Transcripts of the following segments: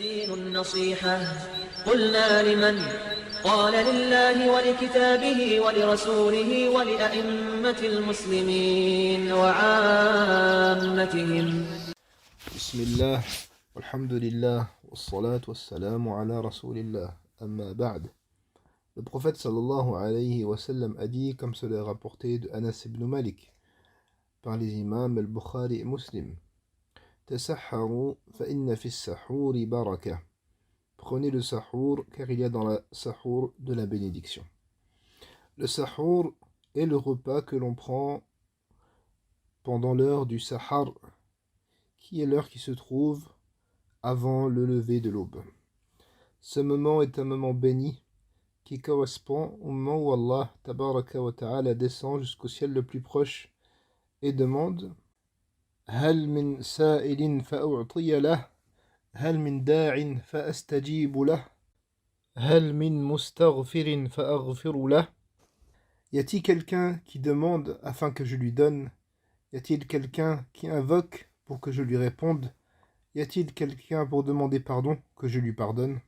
الدين النصيحة قلنا لمن قال لله ولكتابه ولرسوله ولأئمة المسلمين وعامتهم. بسم الله والحمد لله والصلاة والسلام على رسول الله أما بعد. Le prophète sallallahu alayhi wa sallam a dit, comme cela est rapporté de Anas ibn Malik par les imams al-Bukhari et Muslim: Tasahharu fa inna fi as-sahuri baraka. Prenez le sahour car il y a dans la sahour de la bénédiction. Le sahour est le repas que l'on prend pendant l'heure du sahar, qui est l'heure qui se trouve avant le lever de l'aube. Ce moment est un moment béni qui correspond au moment où Allah tabaraka wa ta'ala descend jusqu'au ciel le plus proche et demande: Hal min sa'ilin fa'u'tiya lah, hal min da'in fa'astajibu lah, hal min mustaghfirin fa'aghfiru lah. Y a-t-il quelqu'un qui demande afin que je lui donne? Y a-t-il quelqu'un qui invoque pour que je lui réponde? Y a-t-il quelqu'un pour demander pardon que je lui pardonne?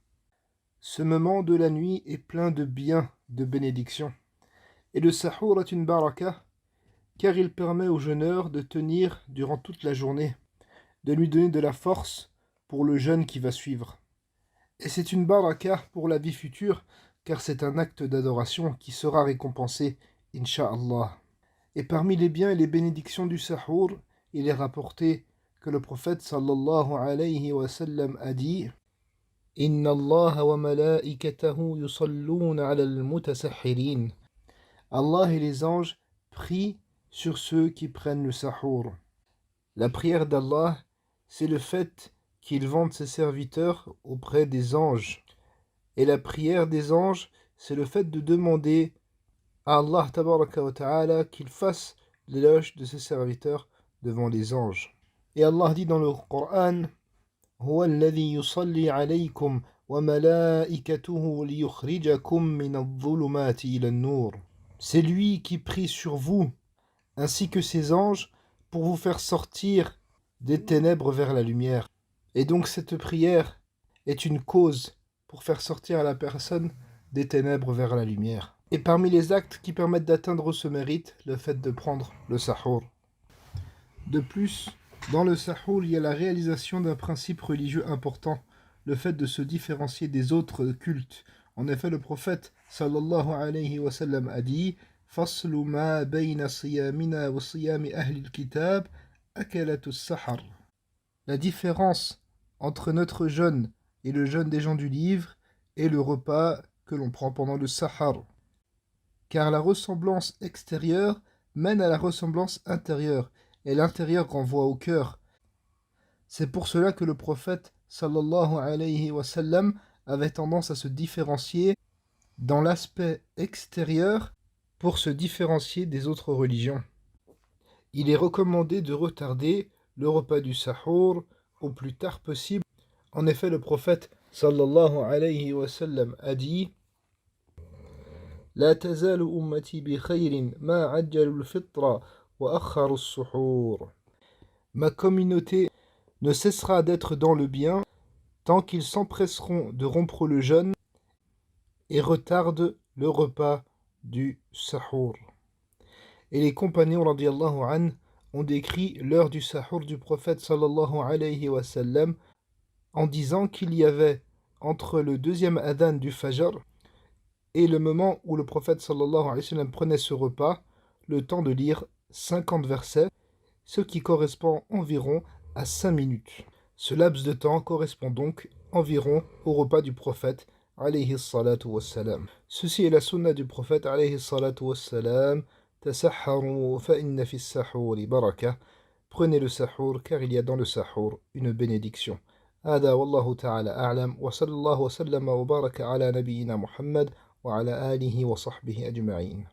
Ce moment de la nuit est plein de bien, de bénédictions. Et le sahour est une baraka, car il permet au jeûneur de tenir durant toute la journée, de lui donner de la force pour le jeûne qui va suivre. Et c'est une baraka pour la vie future, car c'est un acte d'adoration qui sera récompensé, incha'Allah. Et parmi les biens et les bénédictions du sahour, il est rapporté que le prophète sallallahu alayhi wa sallam a dit: Inna Allah wa malaikatahu yusalluna ala al-mutasahhirin. Allah et les anges prient sur ceux qui prennent le sahour. La prière d'Allah, c'est le fait qu'il vende ses serviteurs auprès des anges. Et la prière des anges, c'est le fait de demander à Allah tabaraka wa ta'ala qu'il fasse l'éloge de ses serviteurs devant les anges. Et Allah dit dans le Coran: هو الذي يصلي عليكم وملائكته ليخرجكم من الظلمات إلى النور. C'est lui qui prie sur vous, ainsi que ses anges, pour vous faire sortir des ténèbres vers la lumière. Et donc cette prière est une cause pour faire sortir la personne des ténèbres vers la lumière. Et parmi les actes qui permettent d'atteindre ce mérite, le fait de prendre le sahour. De plus, dans le sahour, il y a la réalisation d'un principe religieux important, le fait de se différencier des autres cultes. En effet, le prophète sallallahu alayhi wa sallam a dit: Faslu ma bayna siyamina wa siyami ahli al-kitab akalatu as-sahar. La différence entre notre jeûne et le jeûne des gens du livre est le repas que l'on prend pendant le sahar. Car la ressemblance extérieure mène à la ressemblance intérieure, et l'intérieur renvoie au cœur. C'est pour cela que le prophète sallallahu alayhi wa sallam avait tendance à se différencier dans l'aspect extérieur pour se différencier des autres religions. Il est recommandé de retarder le repas du sahour au plus tard possible. En effet, le prophète sallallahu alayhi wa sallam a dit: La tazalu ummati bi khayrin ma ajjalu al-fitra wa akharu as-suhur. Ma communauté ne cessera d'être dans le bien tant qu'ils s'empresseront de rompre le jeûne et retardent le repas du sahour. Et les compagnons radiyallahu anhu ont décrit l'heure du sahour du prophète sallallahu alayhi wa sallam en disant qu'il y avait entre le deuxième adhan du fajr et le moment où le prophète sallallahu alayhi wa sallam prenait ce repas, le temps de lire 50 versets, ce qui correspond environ à 5 minutes. Ce laps de temps correspond donc environ au repas du prophète alayhi salatu wassalam. Ceci est la sunna du prophète alayhi salatu wassalam: Tasahharu fa inna fi as-sahuri baraka. Prenez le sahour car il y a dans le sahour une bénédiction. هذا والله تعالى أعلم وصلى الله وسلم وبارك على نبينا محمد وعلى آله وصحبه أجمعين.